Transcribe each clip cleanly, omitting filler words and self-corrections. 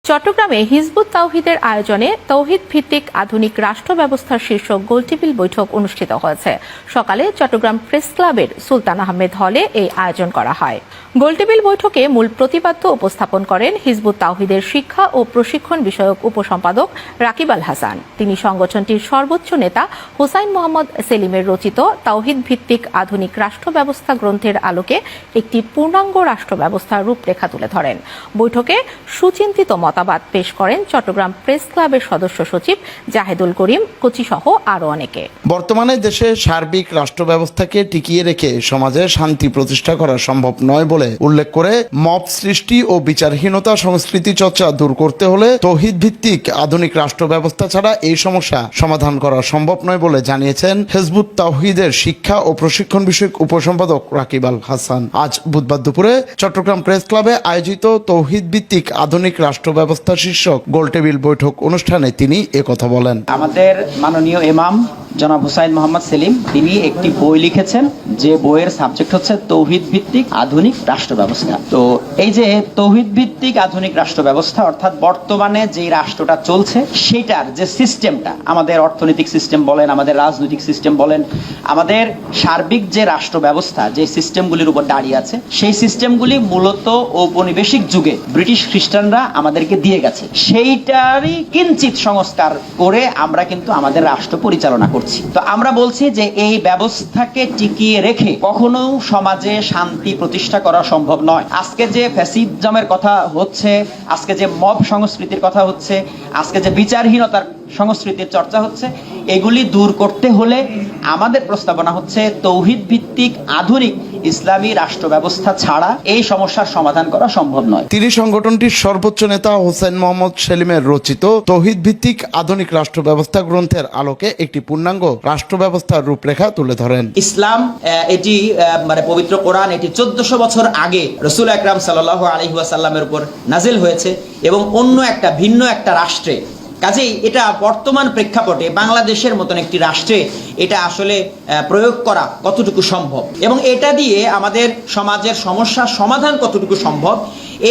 চট্টগ্রামে হিজবুত তাওহিদের আয়োজনে তৌহিদ ভিত্তিক আধুনিক রাষ্ট্র ব্যবস্থার শীর্ষক গোলটেবিল বৈঠক অনুষ্ঠিত হয়েছে। সকালে চট্টগ্রাম প্রেস ক্লাবের সুলতান আহমেদ হলে এই আয়োজন করা হয়। গোলটেবিল বৈঠকে মূল প্রতিপাদ্য উপস্থাপন করেন হিজবুত তাওহিদের শিক্ষা ও প্রশিক্ষণ বিষয়ক উপসম্পাদক রাকিব আল হাসান। তিনি সংগঠনটির সর্বোচ্চ নেতা হুসাইন মোহাম্মদ সেলিমের রচিত তাওহিদ ভিত্তিক আধুনিক রাষ্ট্র ব্যবস্থা গ্রন্থের আলোকে একটি পূর্ণাঙ্গ রাষ্ট্র ব্যবস্থার রূপরেখা তুলে ধরেন। বৈঠকে সুচিন্তিত মতামত পেশ করেন চট্টগ্রাম প্রেস ক্লাবের সদস্য সচিব জাহেদুল করিম কোচি সহ আরো অনেকে। বর্তমানে দেশে সার্বিক রাষ্ট্র ব্যবস্থাকে টিকিয়ে রেখে সমাজে শান্তি প্রতিষ্ঠা করা সম্ভব নয় বলে উল্লেখ করে মব সৃষ্টি ও বিচারহীনতা সংস্কৃতি চর্চা দূর করতে হলে তৌহিদ ভিত্তিক আধুনিক রাষ্ট্র ব্যবস্থা ছাড়া এই সমস্যা সমাধান করা সম্ভব নয় বলে জানিয়েছেন হিজবুত তাওহিদের শিক্ষা ও প্রশিক্ষণ বিষয়ক উপসম্পাদক রাকিব আল হাসান। আজ বুধবার দুপুরে চট্টগ্রাম প্রেস ক্লাবে আয়োজিত তৌহিদ ভিত্তিক আধুনিক রাষ্ট্র ব্যবস্থা শীর্ষক গোলটেবিল বৈঠক অনুষ্ঠানে তিনি একথা বলেন। আমাদের মাননীয় ইমাম জনাব হুসাইন মোহাম্মদ সেলিম তিনি একটি বই লিখেছেন, যে বইয়ের সাবজেক্ট হচ্ছে তৌহিদ ভিত্তিক আধুনিক রাষ্ট্র ব্যবস্থা। তো এই যে তৌহিদ ভিত্তিক আধুনিক রাষ্ট্র ব্যবস্থা অর্থাৎ বর্তমানে যে রাষ্ট্রটা চলছে সেটার যে সিস্টেমটা, আমাদের অর্থনৈতিক সিস্টেম বলেন, আমাদের রাজনৈতিক সিস্টেম বলেন, আমাদের সার্বিক যে রাষ্ট্র ব্যবস্থা যে সিস্টেমগুলির উপর দাঁড়িয়ে আছে, সেই সিস্টেমগুলি মূলত ঔপনিবেশিক যুগে ব্রিটিশ খ্রিস্টানরা আমাদেরকে দিয়ে গেছে। সেইটারই কিঞ্চিত সংস্কার করে আমরা কিন্তু আমাদের রাষ্ট্র পরিচালনা করছি। তো আমরা বলছি যে এই ব্যবস্থাকে টিকিয়ে রেখে কখনো সমাজে শান্তি প্রতিষ্ঠা করা সম্ভব নয়। আজকে যে ফ্যাসিজমের কথা হচ্ছে, আজকে যে মব সংস্কৃতির কথা হচ্ছে, আজকে যে বিচারহীনতার সংস্কৃতির চর্চা হচ্ছে, এগুলি দূর করতে হলে আমাদের প্রস্তাবনা হচ্ছে তৌহিদ ভিত্তিক আধুনিক ইসলামী রাষ্ট্র ব্যবস্থা ছাড়া এই সমস্যার সমাধান করা সম্ভব নয়। তিনি সংগঠনটির সর্বোচ্চ নেতা হুসাইন মোহাম্মদ সেলিমের রচিত তৌহিদ ভিত্তিক আধুনিক রাষ্ট্র ব্যবস্থা গ্রন্থের আলোকে একটি পূর্ণাঙ্গ রাষ্ট্র ব্যবস্থার রূপরেখা তুলে ধরেন। ইসলাম এটি মানে পবিত্র কোরআন এটি 1400 বছর আগে রাসূল আকরাম সাল্লাল্লাহু আলাইহি ওয়াসাল্লামের উপর নাজিল হয়েছে এবং অন্য একটা ভিন্ন একটা রাষ্ট্রে, কাজেই এটা বর্তমান প্রেক্ষাপটে বাংলাদেশের মতন একটি রাষ্ট্রে এটা আসলে প্রয়োগ করা কতটুকু সম্ভব এবং এটা দিয়ে আমাদের সমাজের সমস্যার সমাধান কতটুকু সম্ভব,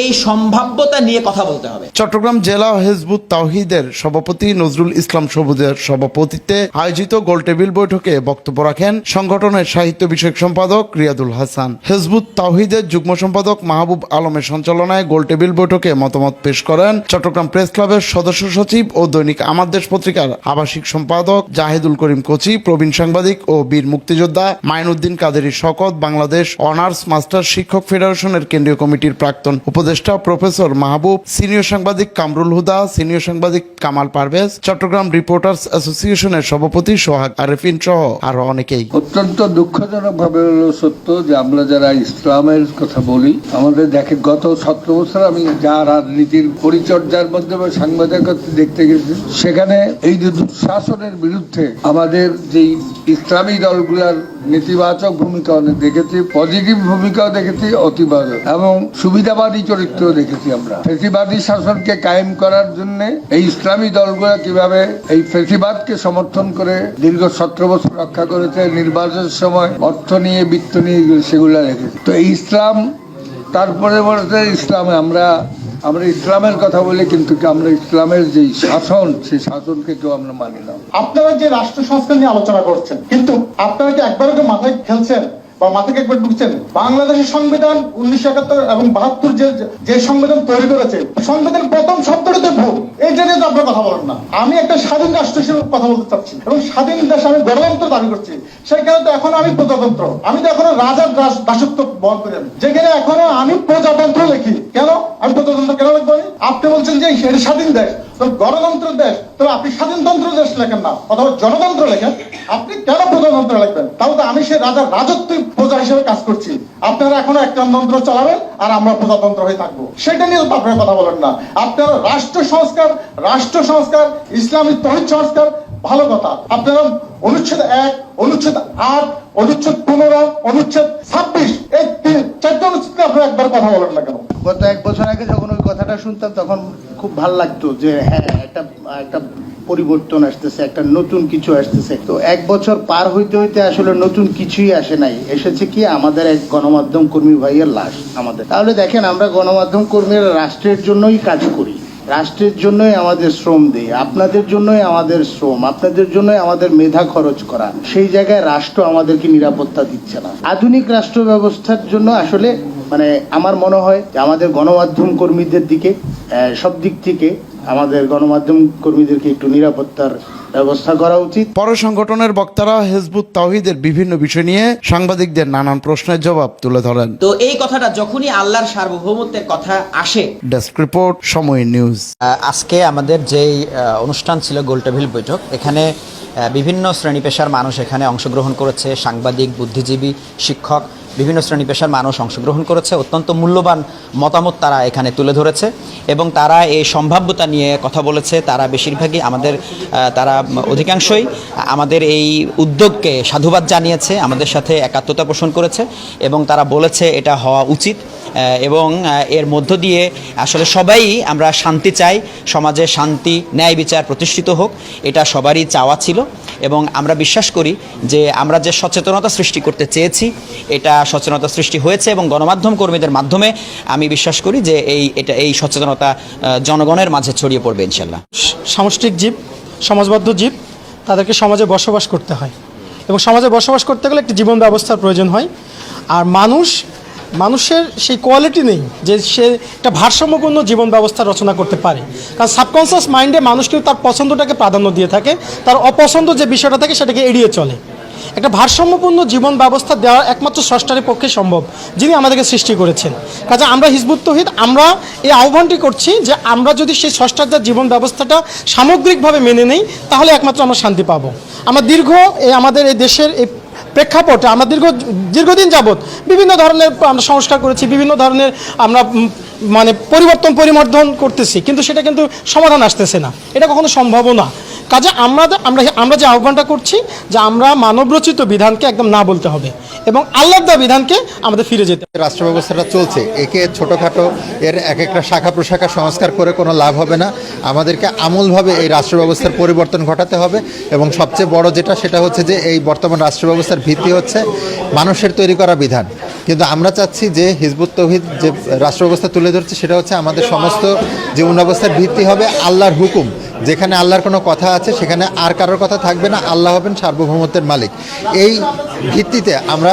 এই সম্ভাব্যতা নিয়ে কথা বলতে হবে। চট্টগ্রাম জেলা হিজবুত তাওহিদের সভাপতি নজরুল ইসলাম সবুজের সভাপতিত্বে আয়োজিত গোলটেবিল বৈঠকে বক্তব্য রাখেন সংগঠনের সাহিত্য বিষয়ক সম্পাদক রিয়াদুল হাসান। হিজবুত তাওহিদের যুগ্ম সম্পাদক মাহবুব আলমের সঞ্চালনায় গোলটেবিল বৈঠকে মতামত পেশ করেন চট্টগ্রাম প্রেস ক্লাবের সদস্য সচিব ও দৈনিক আমার দেশ পত্রিকার আবাসিক সম্পাদক জাহেদুল করিম কোচি, প্রবীণ সাংবাদিক ও বীর মুক্তিযোদ্ধা মাইনুদ্দিন কাদেরী শকত, বাংলাদেশ অনার্স মাস্টার শিক্ষক ফেডারেশনের কেন্দ্রীয় কমিটির প্রাক্তন উপদেষ্টা প্রফেসর মাহবুব, সিনিয়র সাংবাদিক কামরুল হুদা, সিনিয়র সাংবাদিক কামাল পারভেজ, চট্টগ্রাম রিপোর্টার্স অ্যাসোসিয়েশনের সভাপতি সোহাগ আরেফিন সহ আরো অনেকেই। অত্যন্ত দুঃখজনক ভাবে হলো সত্য যে আমরা যারা ইসলামের কথা বলি, আমাদের দেখে গত 17 বছর আমি যা রাজনীতির পরিচর্যার মাধ্যমে সাংবাদিকতা দেখতে গেছি, সেখানে এই যে দুঃশাসনের বিরুদ্ধে আমাদের যেই ইসলামী দলগুলার নেতিবাচক ভূমিকা অনেক দেখেছি, পজিটিভ ভূমিকাও দেখেছি, অতিবাচক এবং সুবিধাবাদী চরিত্র দেখেছি। আমরা ফেসিবাদী শাসনকে কায়েম করার জন্য এই ইসলামী দলগুলা কিভাবে এই ফেসিবাদকে সমর্থন করে দীর্ঘ 17 বছর রক্ষা করেছে, নির্বাচনের সময় অর্থ নিয়ে বৃত্ত নিয়ে সেগুলা দেখেছি। তো এই ইসলাম তারপরে বলতে ইসলামে আমরা ইসলামের কথা বলি, কিন্তু আমরা ইসলামের যে শাসন সেই শাসনকে কেউ আমরা মানি না। আপনারা যে রাষ্ট্র সংস্কার নিয়ে আলোচনা করছেন, কিন্তু আপনারা কি একবারও মাথায় খেলছেন বা মাথাকে একবার ঢুকছেন? বাংলাদেশের সংবিধান 1971 এবং 72 যে সংবিধান তৈরি করেছে, সংবিধান প্রথম শব্দটাতে ভুল, এইটা নিয়ে তো আপনারা কথা বলেন না। আমি একটা স্বাধীন রাষ্ট্র হিসেবে কথা বলতে চাচ্ছি এবং স্বাধীন দেশে আমি গণতন্ত্র দাবি করছি। সেখানে তো এখনো আমি প্রজাতন্ত্র, আমি তো এখনো রাজার দাসত্ব বহন করি। যেখানে এখনো আমি প্রজাতন্ত্র লিখি, কেন আমি প্রজাতন্ত্র কেন লিখবো? আপনি বলছেন যে এটা স্বাধীন দেশ, তো গণতন্ত্রের দেশ, তো আপনি স্বাধীনতন্ত্র দেশ লেখেন না, অথবা জনতন্ত্র লেখেন। আপনি কেন প্রজাতন্ত্র লিখবেন? তাহলে তো আমি সে রাজার রাজত্ব প্রজা হিসেবে কাজ করছি। আপনারা এখনো একতন্ত্র চালাবেন আর আমরা প্রজাতন্ত্র হয়ে থাকবো, সেটা নিয়ে তো আপনারা কথা বলেন না। আপনারা রাষ্ট্র সংস্কার, ইসলামিক তৌহিদ সংস্কার ভালো কথা। আপনারা অনুচ্ছেদ 1, অনুচ্ছেদ 8, অনুচ্ছেদ 15, অনুচ্ছেদ 26 এই 4টা অনুচ্ছেদ আপনারা একবার কথা বলেন না কেন? গত 1 বছর আগে যখন ওই কথাটা শুনতাম তখন খুব ভালো লাগতো যে হ্যাঁ একটা পরিবর্তন আসতেছে, একটা নতুন কিছু আসতেছে। তো 1 বছর পার হইতে হইতে আসলে নতুন কিছুই আসে নাই, এসেছে কি আমাদের এক গণমাধ্যম কর্মী ভাইয়ের লাশ আমাদের। তাহলে দেখেন আমরা গণমাধ্যম কর্মীরা রাষ্ট্রের জন্যই কাজ করি, রাষ্ট্রের জন্যই আমাদের শ্রম দেই, আপনাদের জন্যই আমাদের শ্রম, আপনাদের জন্যই আমাদের মেধা খরচ করা। সেই জায়গায় রাষ্ট্র আমাদেরকে নিরাপত্তা দিচ্ছে না। আধুনিক রাষ্ট্র ব্যবস্থার জন্য আসলে আমার মনে হয় যে আমাদের গণমাধ্যম কর্মীদের দিকে সব দিক থেকে আমাদের গণমাধ্যম কর্মীদেরকে একটু নিরাপত্তার ব্যবস্থা করা উচিত। পরে সংগঠনের বক্তারা হিজবুত তাওহীদের বিভিন্ন বিষয় নিয়ে সাংবাদিকদের নানান প্রশ্নের জবাব তুলে ধরেন। তো এই কথাটা যখনই আল্লাহর সার্বভৌমত্বের কথা আসে। ডেস্ক রিপোর্ট, সময় নিউজ। আজকে আমাদের যেই অনুষ্ঠান ছিল গোলটেবিল বৈঠক, এখানে বিভিন্ন শ্রেণী পেশার মানুষ এখানে অংশগ্রহণ করেছে, সাংবাদিক, বুদ্ধিজীবী, শিক্ষক, বিভিন্ন শ্রেণী পেশার মানুষ অংশগ্রহণ করেছে। অত্যন্ত মূল্যবান মতামত তারা এখানে তুলে ধরেছে এবং তারা এই সম্ভাব্যতা নিয়ে কথা বলেছে। তারা বেশিরভাগই তারা অধিকাংশই আমাদের এই উদ্যোগকে সাধুবাদ জানিয়েছে, আমাদের সাথে একাত্মতা পোষণ করেছে এবং তারা বলেছে এটা হওয়া উচিত এবং এর মধ্য দিয়ে আসলে সবাই আমরা শান্তি চাই, সমাজে শান্তি, ন্যায় বিচার প্রতিষ্ঠিত হোক, এটা সবারই চাওয়া ছিল এবং আমরা বিশ্বাস করি যে আমরা যে সচেতনতা সৃষ্টি করতে চেয়েছি এটা সচেতনতা সৃষ্টি হয়েছে এবং গণমাধ্যম কর্মীদের মাধ্যমে আমি বিশ্বাস করি যে এই সচেতনতা জনগণের মাঝে ছড়িয়ে পড়বে ইনশাল্লাহ। সামষ্টিক জীব, সমাজবদ্ধ জীব, তাদেরকে সমাজে বসবাস করতে হয় এবং সমাজে বসবাস করতে গেলে একটি জীবন ব্যবস্থার প্রয়োজন হয়। আর মানুষের সেই কোয়ালিটি নেই যে সে একটা ভারসাম্যপূর্ণ জীবন ব্যবস্থা রচনা করতে পারে, কারণ সাবকনসিয়াস মাইন্ডে মানুষ কিন্তু তার পছন্দটাকে প্রাধান্য দিয়ে থাকে, তার অপছন্দ যে বিষয়টা থাকে সেটাকে এড়িয়ে চলে। একটা ভারসাম্যপূর্ণ জীবন ব্যবস্থা দেওয়া একমাত্র স্রষ্টারের পক্ষে সম্ভব, যিনি আমাদেরকে সৃষ্টি করেছেন। কাজে আমরা হিজবুত তাওহীদ আমরা এই আহ্বানটি করছি যে আমরা যদি সেই স্রষ্টার জীবন ব্যবস্থাটা সামগ্রিকভাবে মেনে নেই তাহলে একমাত্র আমরা শান্তি পাবো। আমরা আমাদের এই দেশের এই প্রেক্ষাপটে আমরা দীর্ঘদিন যাবৎ বিভিন্ন ধরনের আমরা সংস্কার করেছি, বিভিন্ন ধরনের আমরা পরিবর্তন করতেছি, কিন্তু সেটা কিন্তু সমাধান আসতেছে না, এটা কখনো সম্ভবও না। কাজে আমরা যে আহ্বানটা করছি যে আমরা মানবরচিত বিধানকে একদম না বলতে হবে এবং আল্লাহর দেওয়া বিধানকে আমাদের ফিরে যেতে হবে। রাষ্ট্র ব্যবস্থাটা চলছে, একে ছোটোখাটো এর এক একটা শাখা প্রশাখা সংস্কার করে কোনো লাভ হবে না। আমাদেরকে আমূলভাবে এই রাষ্ট্র ব্যবস্থার পরিবর্তন ঘটাতে হবে এবং সবচেয়ে বড় সেটা হচ্ছে যে এই বর্তমান রাষ্ট্র ব্যবস্থার ভিত্তি হচ্ছে মানুষের তৈরি করা বিধান। কিন্তু আমরা চাচ্ছি যে হিজবুত তাওহীদ যে রাষ্ট্র ব্যবস্থা তুলে ধরছে সেটা হচ্ছে আমাদের সমস্ত জীবন ব্যবস্থার ভিত্তি হবে আল্লাহর হুকুম। যেখানে আল্লাহর কোনো কথা আছে সেখানে আর কারোর কথা থাকবে না, আল্লাহ হবেন সার্বভৌমত্বের মালিক। এই ভিত্তিতে আমরা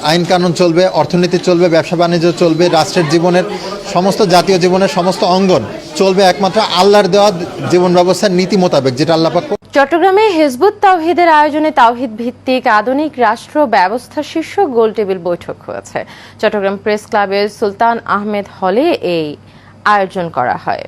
আইন কানুন চলবে, অর্থনীতি চলবে, ব্যবসা বাণিজ্য চলবে, রাষ্ট্রের জীবনের সমস্ত জাতীয় জীবনের সমস্ত অঙ্গন চলবে একমাত্র আল্লাহর দেওয়া জীবন ব্যবস্থার নীতি মোতাবেক, যেটা আল্লাহ পাক। চট্টগ্রামে হিজবুত তাওহীদের আয়োজনে তাওহীদ ভিত্তিক আধুনিক রাষ্ট্র ব্যবস্থা শীর্ষক গোলটেবিল বৈঠক হয়েছে। চট্টগ্রাম প্রেস ক্লাবের সুলতান আহমেদ হলে এই আয়োজন করা হয়।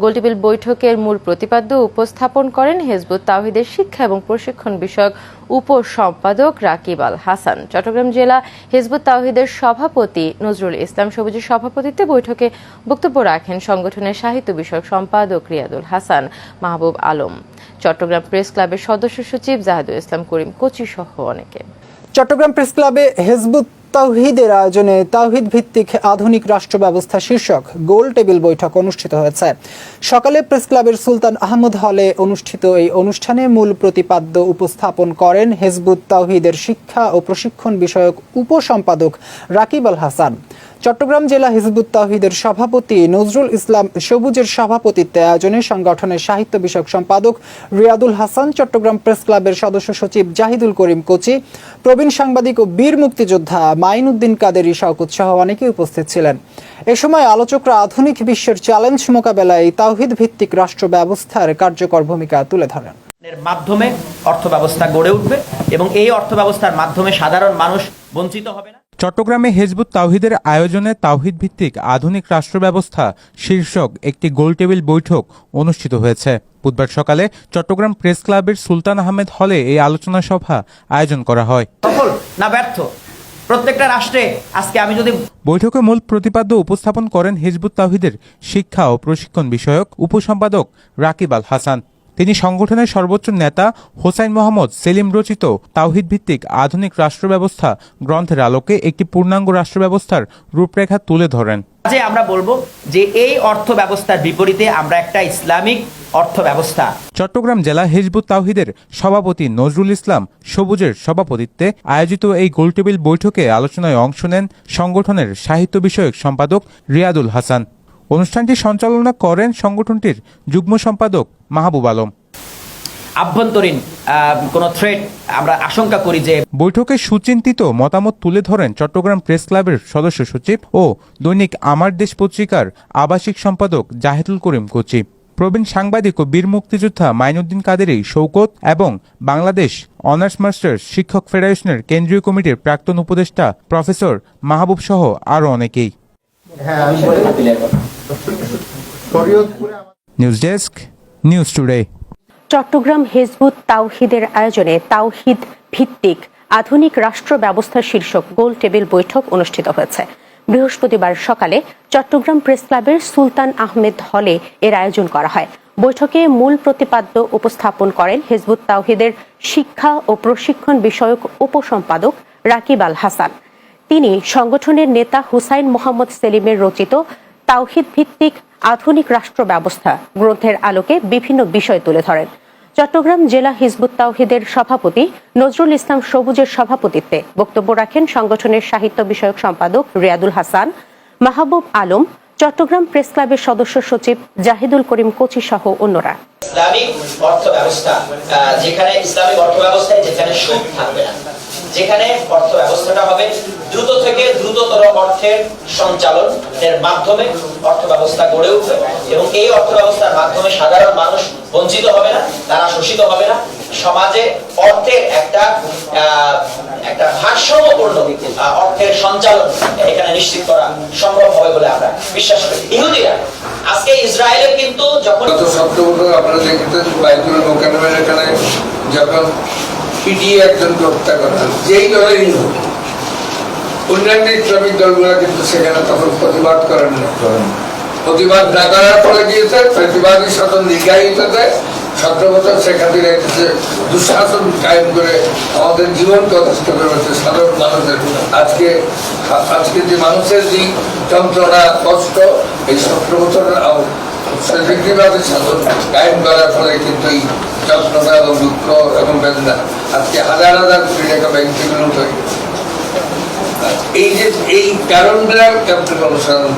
গোলটেবিল বৈঠকের মূল প্রতিপাদ্য উপস্থাপন করেন হিজবুত তাওহীদের শিক্ষা এবং প্রশিক্ষণ বিষয়ক উপসম্পাদক রাকিব আল হাসান। চট্টগ্রাম জেলা হিজবুত তাওহীদের সভাপতি নজরুল ইসলাম সবুজের সভাপতিত্বে বৈঠকে বক্তব্য রাখেন সংগঠনের সাহিত্য বিষয়ক সম্পাদক রিয়াদুল হাসান, মাহবুব আলম, চট্টগ্রাম প্রেস ক্লাবের সদস্য সচিব জাহিদুল ইসলাম করিম কোচি সহ অনেকে। চট্টগ্রাম প্রেস ক্লাবে হিজবুত তাওহীদের আয়োজনে তাওহীদ ভিত্তিক আধুনিক রাষ্ট্র ব্যবস্থা শীর্ষক গোল টেবিল বৈঠক অনুষ্ঠিত হয়েছে। সকালে প্রেস ক্লাবের সুলতান আহমদ হলে অনুষ্ঠিত এই অনুষ্ঠানে মূল প্রতিপাদ্য উপস্থাপন করেন হিজবুত তাওহীদের শিক্ষা ও প্রশিক্ষণ বিষয়ক উপসম্পাদক রাকিব আল হাসান। চট্টগ্রাম জেলা হিজবুত তাওহীদের সভাপতি নজরুল ইসলাম সবুজের সভাপতিত্বে আয়োজনে সংগঠনের সাহিত্য বিষয়ক সম্পাদক রিয়াদুল হাসান, চট্টগ্রাম প্রেস ক্লাবের সদস্য সচিব জাহিদুল করিম কোচি, প্রবীণ সাংবাদিক ও বীর মুক্তিযোদ্ধা মাইনুদ্দিন কাদেরী শওকত সহ অনেকে উপস্থিত ছিলেন। এ সময় আলোচকরা আধুনিক বিশ্বের চ্যালেঞ্জ মোকাবেলায় তাওহীদ ভিত্তিক রাষ্ট্র ব্যবস্থার কার্যকর ভূমিকা তুলে ধরেন। মাধ্যমে অর্থ ব্যবস্থা গড়ে উঠবে এবং এই অর্থ ব্যবস্থার মাধ্যমে সাধারণ মানুষ বঞ্চিত হবে না। চট্টগ্রামে হিজবুত তাওহীদের আয়োজনে তাওহীদ ভিত্তিক আধুনিক রাষ্ট্র ব্যবস্থা শীর্ষক একটি গোলটেবিল বৈঠক অনুষ্ঠিত হয়েছে। বুধবার সকালে চট্টগ্রাম প্রেস ক্লাবের সুলতান আহমেদ হলে এই আলোচনা সভা আয়োজন করা হয়। সফল না ব্যর্থ প্রত্যেকটা রাষ্ট্রে আজকে আমি যদি বৈঠকে মূল প্রতিপাদ্য উপস্থাপন করেন হিজবুত তাওহীদের শিক্ষা ও প্রশিক্ষণ বিষয়ক উপসম্পাদক রাকিব আল হাসান। তিনি সংগঠনের সর্বোচ্চ নেতা হোসাইন মোহাম্মদ সেলিম রচিত তাওহীদ ভিত্তিক আধুনিক রাষ্ট্র ব্যবস্থা গ্রন্থের আলোকে একটি পূর্ণাঙ্গ রাষ্ট্র ব্যবস্থার রূপরেখা তুলে ধরেন। যে আমরা বলবো যে এই অর্থ ব্যবস্থার বিপরীতে আমরা একটা ইসলামিক অর্থ ব্যবস্থা। চট্টগ্রাম জেলা হিজবুত তাওহীদের সভাপতি নজরুল ইসলাম সবুজের সভাপতিত্বে আয়োজিত এই গোলটেবিল বৈঠকে আলোচনায় অংশ নেন সংগঠনের সাহিত্য বিষয়ক সম্পাদক রিয়াদুল হাসান। অনুষ্ঠানটি সঞ্চালনা করেন সংগঠনটির যুগ্ম সম্পাদক মাহবুব আলম। আভ্যন্তরীণ কোনো থ্রেট আমরা আশঙ্কা করি যে বৈঠকে সুচিন্তিত মতামত তুলে ধরেন চট্টগ্রাম প্রেস ক্লাবের সদস্য সচিব ও দৈনিক আমার দেশ পত্রিকার আবাসিক সম্পাদক জাহিদুল করিম কোচি, প্রবীণ সাংবাদিক ও বীর মুক্তিযোদ্ধা মাইনুদ্দিন কাদেরী শৌকত এবং বাংলাদেশ অনার্স মাস্টার্স শিক্ষক ফেডারেশনের কেন্দ্রীয় কমিটির প্রাক্তন উপদেষ্টা প্রফেসর মাহবুব সহ আরও অনেকেই। News desk, news today. Chittagong হিজবুত তাওহিদের আয়োজনে তাওহিদ ভিত্তিক আধুনিক রাষ্ট্র ব্যবস্থা শীর্ষক গোল টেবিল বৈঠক অনুষ্ঠিত হয়েছে। বৃহস্পতিবার সকালে চট্টগ্রাম প্রেস ক্লাবের সুলতান আহমেদ হলে এর আয়োজন করা হয়। বৈঠকে মূল প্রতিপাদ্য উপস্থাপন করেন হিজবুত তাওহিদের শিক্ষা ও প্রশিক্ষণ বিষয়ক উপসম্পাদক রাকিব আল হাসান। তিনি সংগঠনের নেতা হুসাইন মোহাম্মদ সেলিমের রচিত তাওহিদ ভিত্তিক আধুনিক রাষ্ট্র ব্যবস্থা গ্রন্থের আলোকে বিভিন্ন বিষয় তুলে ধরেন। চট্টগ্রাম জেলা হিজবুত তাওহিদের সভাপতি নজরুল ইসলাম সবুজের সভাপতিত্বে বক্তব্য রাখেন সংগঠনের সাহিত্য বিষয়ক সম্পাদক রিয়াদুল হাসান, মাহবুব আলম, চট্টগ্রাম প্রেস ক্লাবের সদস্য সচিব জাহিদুল করিম কোচি সহ অন্যরা। ইসলামিক অর্থ ব্যবস্থা, যেখানে ইসলামিক অর্থ ব্যবস্থায় যেখানে সুদ থাকবে না, যেখানে অর্থ ব্যবস্থাটা হবে দ্রুত থেকে দ্রুততর অর্থের সঞ্চালনের মাধ্যমে অর্থ ব্যবস্থা গড়ে উঠবে এবং এই অর্থ ব্যবস্থার মাধ্যমে সাধারণ মানুষ বঞ্চিত হবে না, তারা শোষিত হবে না। সমাজে অর্থের একটা ভারসাম্যপূর্ণ অর্থের সঞ্চালন এখানে নিশ্চিত করা সম্ভব হবে বলে আমরা বিশ্বাস করি। ইহুদিরা আজকে ইসরায়েলের কিন্তু যখন গত 17 বছর আপনারা দেখেছেন বাইতুল মোকাররমের এখানে যখন পিটিয়ে একজনকে হত্যা করা হয়, যেই দলেরই হোক, অন্যান্য ইসলামিক দলগুলো কিন্তু সেখানে তখন প্রতিবাদ করেন না। প্রতিবাদ না করার ফলে গিয়েছে প্রতিবাদী শাসন দীর্ঘায়িত দেয়। 17 বছর সেখান থেকে দুঃশাসন কায়েম করে আমাদের জীবনকে অতিষ্ঠ করেছে সাধারণ মানুষের। আজকে যে মানুষের যে যন্ত্রণা কষ্ট এই 17 বছরের ব্যক্তিবাদী শাসন কায়েম করার ফলে কিন্তু এই যন্ত্রণা এবং দুঃখ এবং বেদনা আজকে হাজার হাজার কোটি টাকা ব্যাংক থেকে লুট হয়ে গেছে। এই যে এই কারণগুলা ক্যাপ্টেন অনুসরণ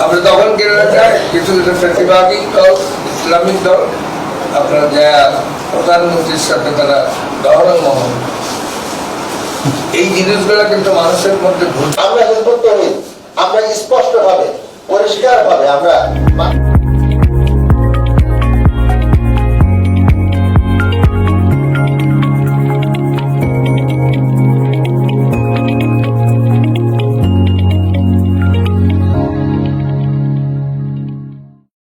আমরা তখন কিছু কিছু প্রতিবাদী দল, ইসলামিক দল আপনারা যা প্রধানমন্ত্রীর সাথে তারা গহরমহল এই জিনিসগুলা কিন্তু মানুষের মধ্যে আমরা হিজবুত তাওহীদ আমরা স্পষ্ট ভাবে পরিষ্কার ভাবে আমরা